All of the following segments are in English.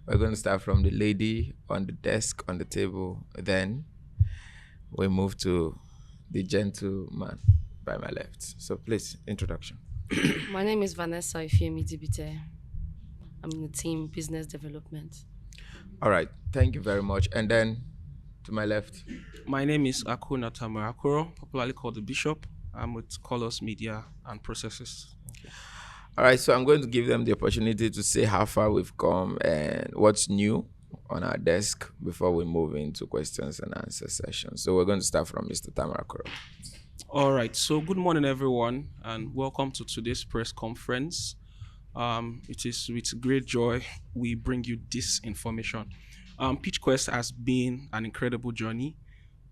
We're going to start from the lady on the desk on the table. Then we move to the gentleman by my left. So please, introduction. My name is Vanessa Ifemi Dibite. I'm in the team business development. All right. Thank you very much. And then to my left. My name is Akuna Tamarakuro, popularly called the Bishop. I'm with Colors Media and Processes. All right. So I'm going to give them the opportunity to say how far we've come and what's new on our desk before we move into questions and answer session. So we're going to start from Mr. Tamarakuro. All right, so good morning, everyone, and welcome to today's press conference. It is with great joy we bring you this information. PitchQuest has been an incredible journey,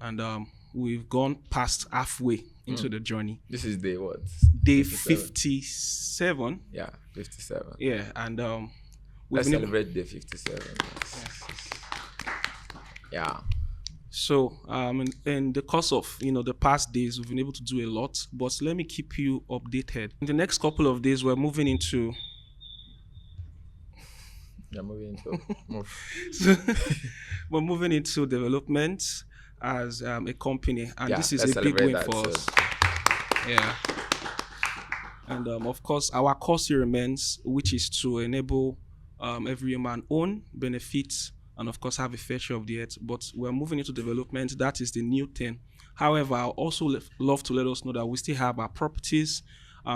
and we've gone past halfway into the journey. This is day what? Day 57. 57. Yeah, 57. Yeah, and Let's been celebrate day 57. Yeah. So in the course of the past days, we've been able to do a lot. But let me keep you updated. In the next couple of days, we're moving into. Yeah, moving into move. So we're moving into development as a company, and Yeah, this is let's a big celebrate win that for too. us. Yeah. And of course, our course remains, which is to enable every human own benefits and of course have a fair share of the earth. But we're moving into development. That is the new thing. However, I also love to let us know that we still have our properties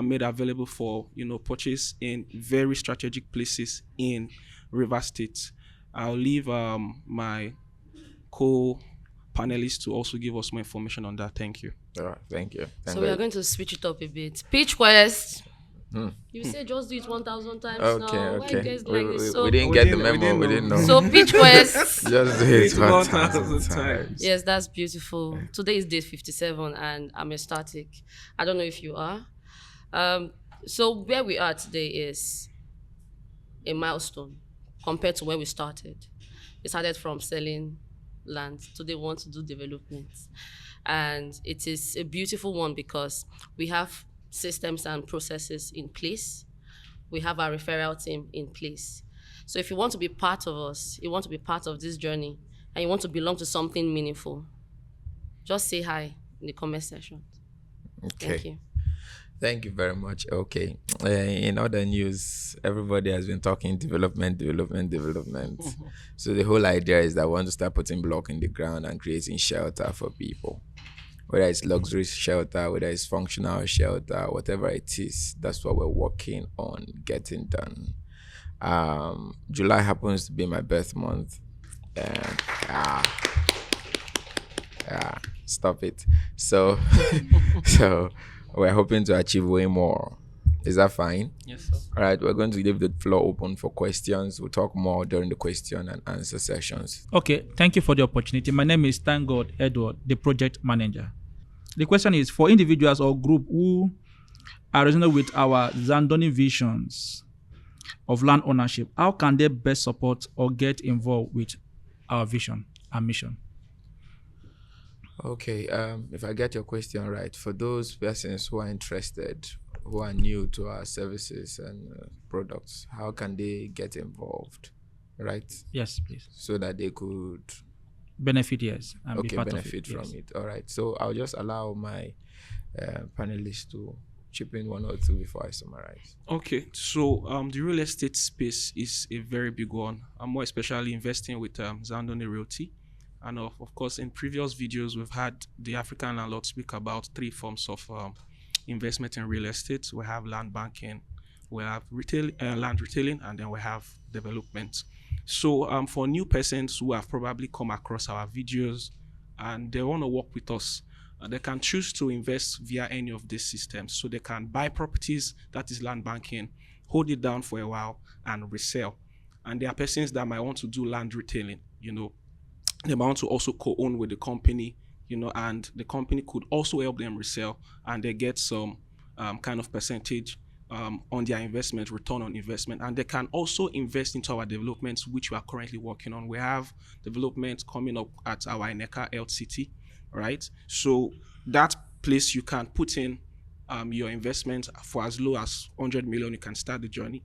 made available for purchase in very strategic places in River State. I'll leave my co-panelists to also give us more information on that. Thank you. All right, thank you. So we are going to switch it up a bit. Pitch Quest. You say just do it 1,000 times Okay, now. Why you okay. guys like this? We didn't get the we memo. didn't We know. didn't know. So Pitch Quest. Just do it It's 1,000 1,000 times. Yes, that's beautiful. Today is day 57 and I'm ecstatic. I don't know if you are. So where we are today is a milestone compared to where we started. We started from selling land. Today we want to do development. And it is a beautiful one because we have systems and processes in place. We have our referral team in place. So if you want to be part of us, you want to be part of this journey, and you want to belong to something meaningful, just say hi in the comment section. Okay. Thank you. Thank you very much. Okay. In other news, everybody has been talking development. So the whole idea is that we want to start putting block in the ground and creating shelter for people. Whether it's luxury shelter, whether it's functional shelter, whatever it is, that's what we're working on getting done. July happens to be my birth month. And stop it. So so we're hoping to achieve way more. Is that fine? Yes, sir. All right, we're going to leave the floor open for questions. We'll talk more during the question and answer sessions. Okay, thank you for the opportunity. My name is Thank God Edward, the project manager. The question is for individuals or group who are resonating with our Zandoni visions of land ownership, how can they best support or get involved with our vision and mission? Okay, if I get your question right, for those persons who are interested, who are new to our services and products, how can they get involved, right? Yes, please. So that they could Benefit, yes, and be part benefit of it. from Yes. it. All right, so I'll just allow my panelists to chip in one or two before I summarize. Okay, so the real estate space is a very big one. I'm more especially investing with Zandoni Realty. And of course, in previous videos, we've had the African landlord speak about three forms of investment in real estate. We have land banking, we have land retailing, and then we have development. So for new persons who have probably come across our videos and they want to work with us, they can choose to invest via any of these systems. So they can buy properties, that is land banking, hold it down for a while and resell. And there are persons that might want to do land retailing, they might want to also co-own with the company, and the company could also help them resell and they get some kind of percentage on their investment, return on investment. And they can also invest into our developments, which we are currently working on. We have development coming up at our Eneka Health City, right? So that place you can put in your investment for as low as 100 million, you can start the journey.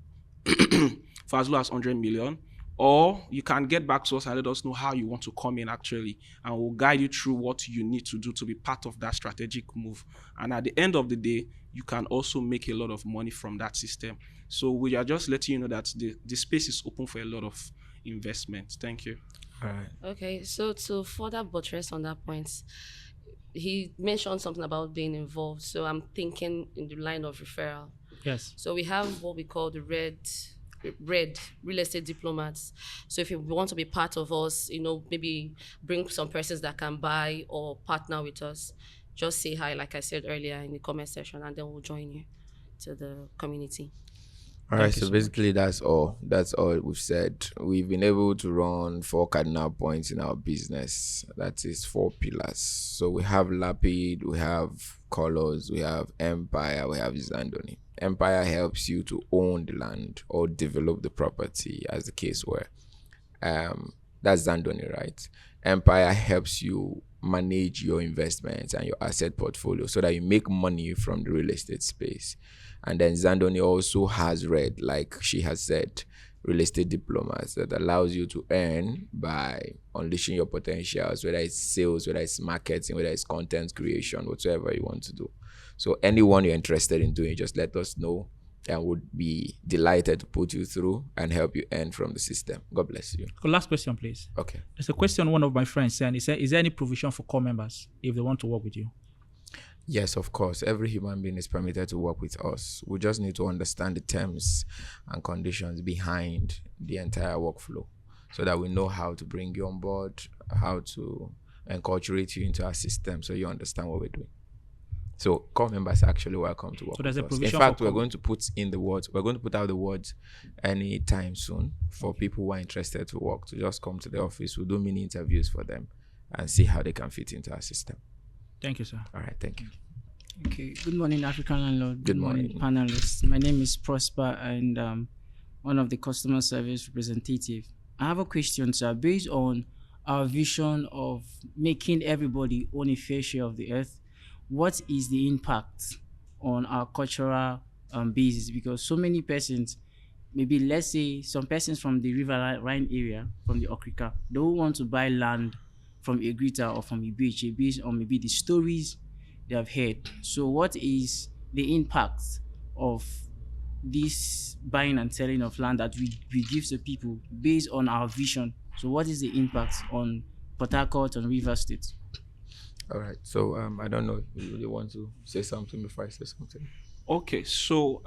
For as low as 100 million, Or you can get back to us and let us know how you want to come in actually, and we'll guide you through what you need to do to be part of that strategic move. And at the end of the day, you can also make a lot of money from that system. So we are just letting you know that the space is open for a lot of investment. Thank you. All right. Okay, so to further buttress on that point, he mentioned something about being involved. So I'm thinking in the line of referral. Yes. So we have what we call the red real estate diplomats. So if you want to be part of us, maybe bring some persons that can buy or partner with us, just say hi, like I said earlier in the comment section, and then we'll join you to the community. All right, Thank you so so basically that's all. That's all we've said. We've been able to run 4 cardinal points in our business. That is 4 pillars. So we have Lapid, we have Colors, we have Empire, we have Zandoni. Empire helps you to own the land or develop the property, as the case were. That's Zandoni, right? Empire helps you manage your investments and your asset portfolio so that you make money from the real estate space. And then Zandoni also has Red, like she has said, real estate diplomats that allows you to earn by unleashing your potentials, whether it's sales, whether it's marketing, whether it's content creation, whatever you want to do. So anyone you're interested in doing, just let us know and would be delighted to put you through and help you earn from the system. God bless you. Last question, please. Okay. There's a question one of my friends sent. He said, is there any provision for core members if they want to work with you? Yes, of course. Every human being is permitted to work with us. We just need to understand the terms and conditions behind the entire workflow so that we know how to bring you on board, how to enculturate you into our system so you understand what we're doing. So core members are actually welcome to work So there's with a us. In provision fact, for we're going to put out the words anytime soon for people who are interested to work, to just come to the office. We'll do mini interviews for them and see how they can fit into our system. Thank you, sir. All right, thank you. Okay, good morning, African Landlord. Good morning. Panelists. My name is Prosper, and one of the customer service representative. I have a question, sir. Based on our vision of making everybody own a fair share of the earth, what is the impact on our cultural basis? Because so many persons, maybe let's say some persons from the River Rhine area, from the Okrika, they will want to buy land from Egrita or from Ibeche based on maybe the stories they have heard. So what is the impact of this buying and selling of land that we give to people based on our vision? So what is the impact on Port Harcourt and Rivers State? All right. So I don't know if you really want to say something before I say something. Okay, so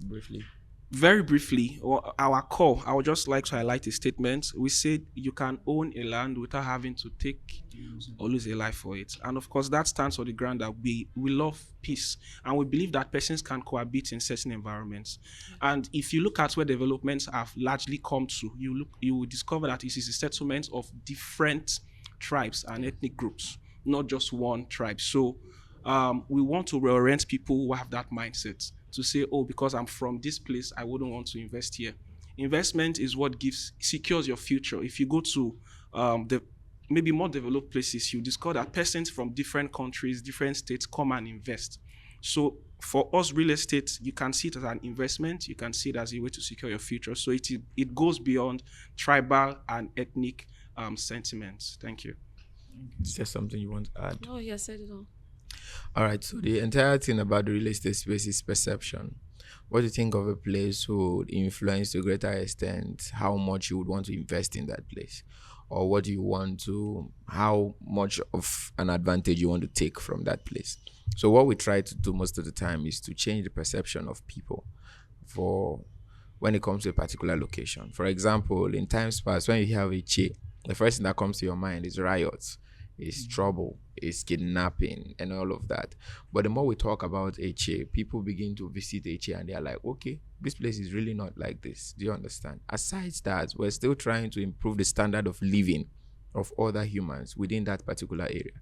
Briefly. very briefly, our core, I would just like to highlight a statement. We said you can own a land without having to take or lose a life for it. And of course, that stands for the ground that we love peace. And we believe that persons can cohabit in certain environments. And if you look at where developments have largely come to, you will discover that it is a settlement of different tribes and ethnic groups, not just one tribe. So we want to reorient people who have that mindset to say, oh, because I'm from this place, I wouldn't want to invest here. Investment is what secures your future. If you go to the maybe more developed places, you discover that persons from different countries, different states come and invest. So for us, real estate, you can see it as an investment. You can see it as a way to secure your future. So it goes beyond tribal and ethnic sentiments. Thank you. Is there something you want to add? Oh, yeah, said it all. All right. So the entire thing about the real estate space is perception. What do you think of a place would influence to a greater extent how much you would want to invest in that place? Or what do you want to, how much of an advantage you want to take from that place? So what we try to do most of the time is to change the perception of people for when it comes to a particular location. For example, in times past, when you have a Che, the first thing that comes to your mind is riots, is trouble, is kidnapping, and all of that. But the more we talk about HA, people begin to visit HA and they're like, okay, this place is really not like this. Do you understand? Aside that, we're still trying to improve the standard of living of other humans within that particular area.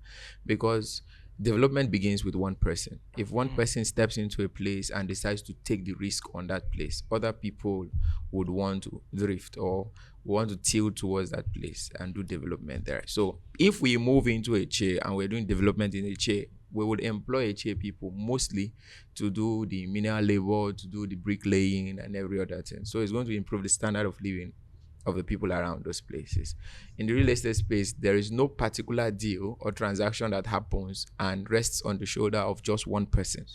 Because development begins with one person. If one person steps into a place and decides to take the risk on that place, other people would want to drift or want to tilt towards that place and do development there. So if we move into HA and we're doing development in HA, we would employ HA people mostly to do the mineral labor, to do the bricklaying and every other thing. So it's going to improve the standard of living of the people around those places. In the real estate space, there is no particular deal or transaction that happens and rests on the shoulder of just one person.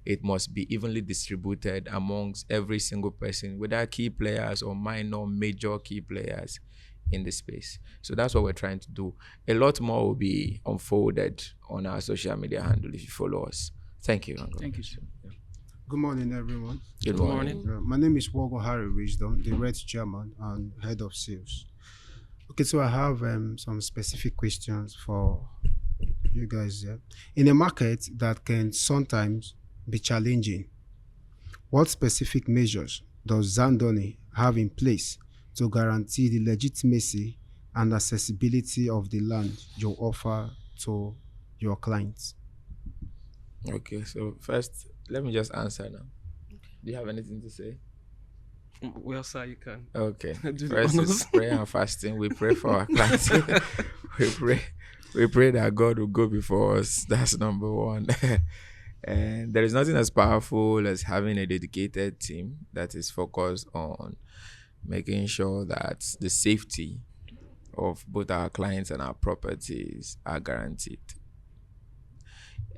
It must be evenly distributed amongst every single person, whether key players or minor, major key players in the space. So that's what we're trying to do. A lot more will be unfolded on our social media handle if you follow us. Thank you. Thank you, sir. Good morning, everyone. Good morning. My name is Wogo Harry Wisdom, the Red Chairman and Head of Sales. Okay, so I have some specific questions for you guys here. In a market that can sometimes be challenging, what specific measures does Zandoni have in place to guarantee the legitimacy and accessibility of the land you offer to your clients? Okay, so first, let me just answer now. Do you have anything to say? Well, sir, you can. Okay. Do the First is honors. prayer and fasting. We pray for our clients. we pray that God will go before us. That's number one. And there is nothing as powerful as having a dedicated team that is focused on making sure that the safety of both our clients and our properties are guaranteed.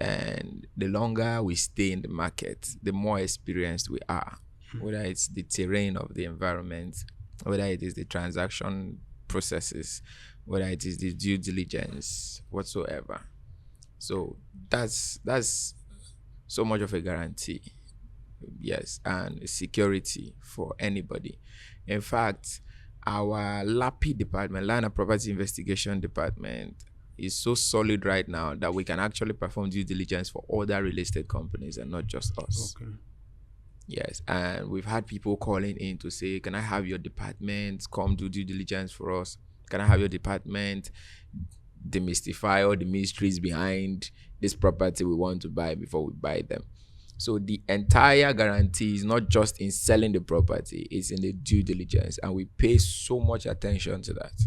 And the longer we stay in the market, the more experienced we are, whether it's the terrain of the environment, whether it is the transaction processes, whether it is the due diligence, whatsoever. So that's so much of a guarantee, yes, and security for anybody. In fact, our LAPI department, Land and Property Investigation Department, is so solid right now that we can actually perform due diligence for other real estate companies and not just us. Okay. Yes, and we've had people calling in to say, can I have your department come do due diligence for us? Can I have your department demystify all the mysteries behind this property we want to buy before we buy them? So the entire guarantee is not just in selling the property, it's in the due diligence, and we pay so much attention to that.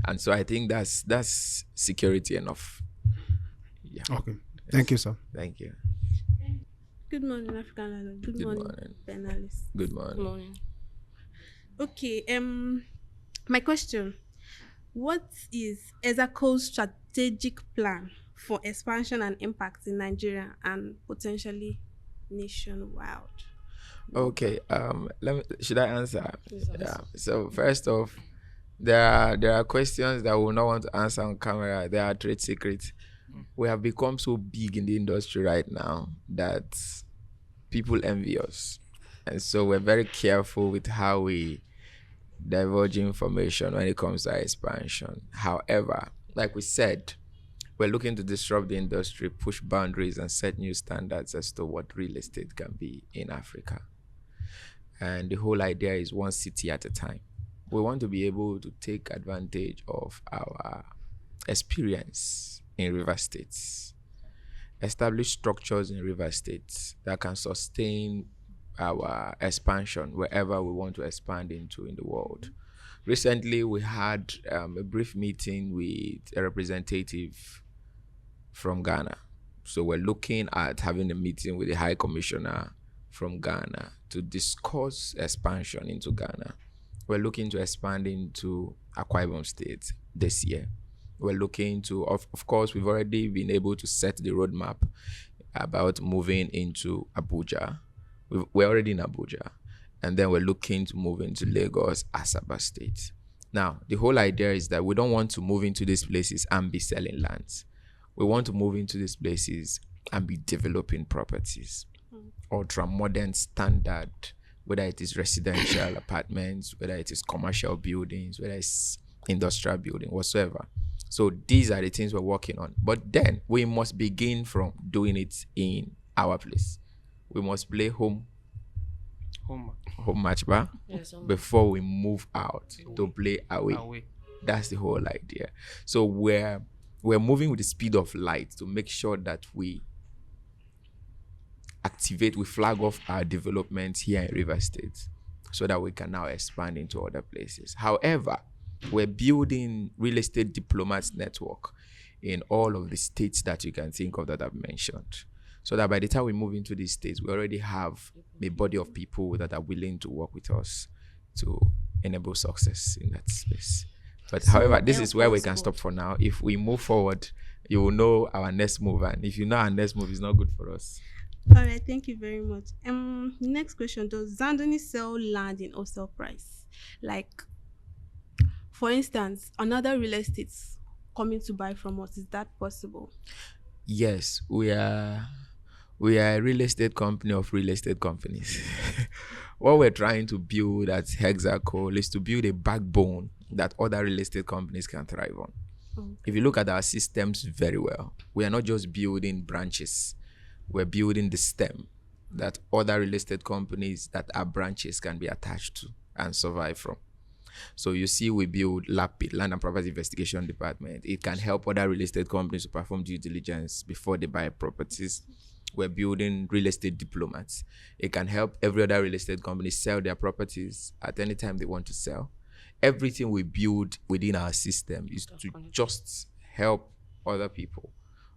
And so I think that's security enough. Yeah. Okay. Thank you, sir. Thank you. Good morning, African Landlord. Good Good morning, morning. panelists. Good morning. Good morning. Okay, my question: what is Ezaco's strategic plan for expansion and impact in Nigeria and potentially nationwide? Okay. Should I answer? Please answer. Yeah. So first off, there are questions that we will not want to answer on camera. They are trade secrets. We have become so big in the industry right now that people envy us, and so we're very careful with how we divulge information when it comes to our expansion. However, like we said, we're looking to disrupt the industry, push boundaries, and set new standards as to what real estate can be in Africa. And the whole idea is one city at a time. We want to be able to take advantage of our experience in river states, establish structures in river states that can sustain our expansion wherever we want to expand into in the world. Recently, we had a brief meeting with a representative from Ghana. So we're looking at having a meeting with the High Commissioner from Ghana to discuss expansion into Ghana. We're looking to expand into Akwa Ibom State this year. We're looking to, of course, we've already been able to set the roadmap about moving into Abuja. We're already in Abuja. And then we're looking to move into Lagos, Asaba State. Now, the whole idea is that we don't want to move into these places and be selling lands. We want to move into these places and be developing properties. Ultra-modern standard, whether it is residential apartments, whether it is commercial buildings, whether it's industrial building, whatsoever. So these are the things we're working on. But then we must begin from doing it in our place. We must play home match bar Yes, before we move out to play away. That's the whole idea. So we're moving with the speed of light to make sure that we flag off our development here in River State so that we can now expand into other places. However, we're building real estate diplomats network in all of the states that you can think of that I've mentioned. So that by the time we move into these states, we already have a body of people that are willing to work with us to enable success in that space. But So however, this is help where we us can all. stop for now. If we move forward, you will know our next move, and if you know our next move is not good for us. All right, thank you very much. Next question: does Zandoni sell land in wholesale price? Like, for instance, another real estate coming to buy from us, is that possible? Yes, we are a real estate company of real estate companies. What we're trying to build at Hexaco is to build a backbone that other real estate companies can thrive on. If you look at our systems very well, we are not just building branches, we're building the stem that other real estate companies that are branches can be attached to and survive from. So you see, we build LAPID, Land and Property Investigation Department. It can help other real estate companies to perform due diligence before they buy properties. We're building real estate diplomats. It can help every other real estate company sell their properties at any time they want to sell. Everything we build within our system is to just help other people,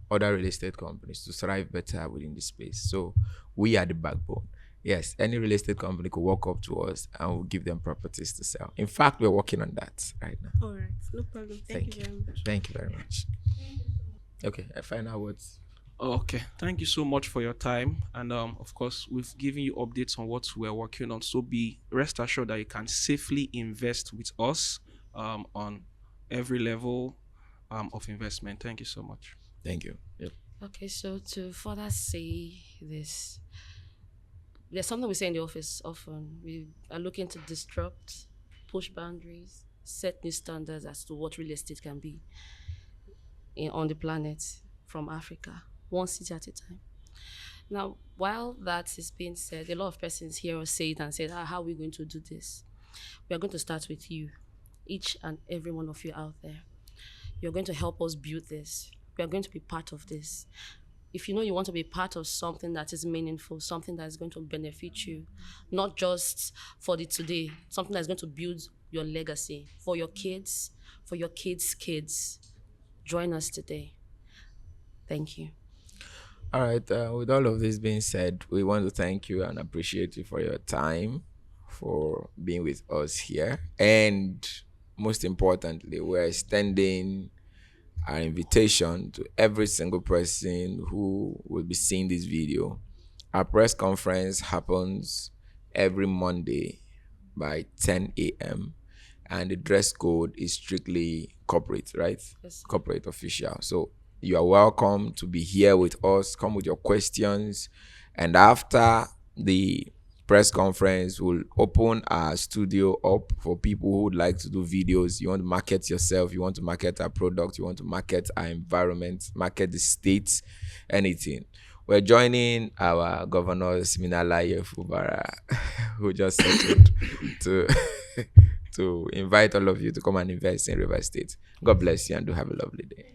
other real estate companies to thrive better within the space. So we are the backbone. Yes, any real estate company could walk up to us and we'll give them properties to sell. In fact, we're working on that right now. All right, no problem. Thank you very much. Thank you very much. Okay, final words. Okay, thank you so much for your time. And of course, we've given you updates on what we're working on. So be rest assured that you can safely invest with us on every level of investment. Thank you so much. Thank you. Yep. Okay, so to further say this, there's something we say in the office often. We are looking to disrupt, push boundaries, set new standards as to what real estate can be on the planet from Africa, one city at a time. Now, while that is being said, a lot of persons hear us say it and say, how are we going to do this? We are going to start with you, each and every one of you out there. You're going to help us build this. We are going to be part of this. If you know you want to be part of something that is meaningful, something that is going to benefit you, not just for the today, something that's going to build your legacy for your kids, for your kids' kids, join us today. Thank you. All right. With all of this being said, we want to thank you and appreciate you for your time, for being with us here. And most importantly, we're extending our invitation to every single person who will be seeing this video. Our press conference happens every Monday by 10 a.m. and the dress code is strictly corporate, right? Yes. Corporate official. So you are welcome to be here with us. Come with your questions. And after the press conference, we'll open our studio up for people who would like to do videos. You want to market yourself, you want to market our product, you want to market our environment, market the state, anything. We're joining our governor, Siminalayi Fubara, who just settled to invite all of you to come and invest in Rivers State. God bless you and do have a lovely day.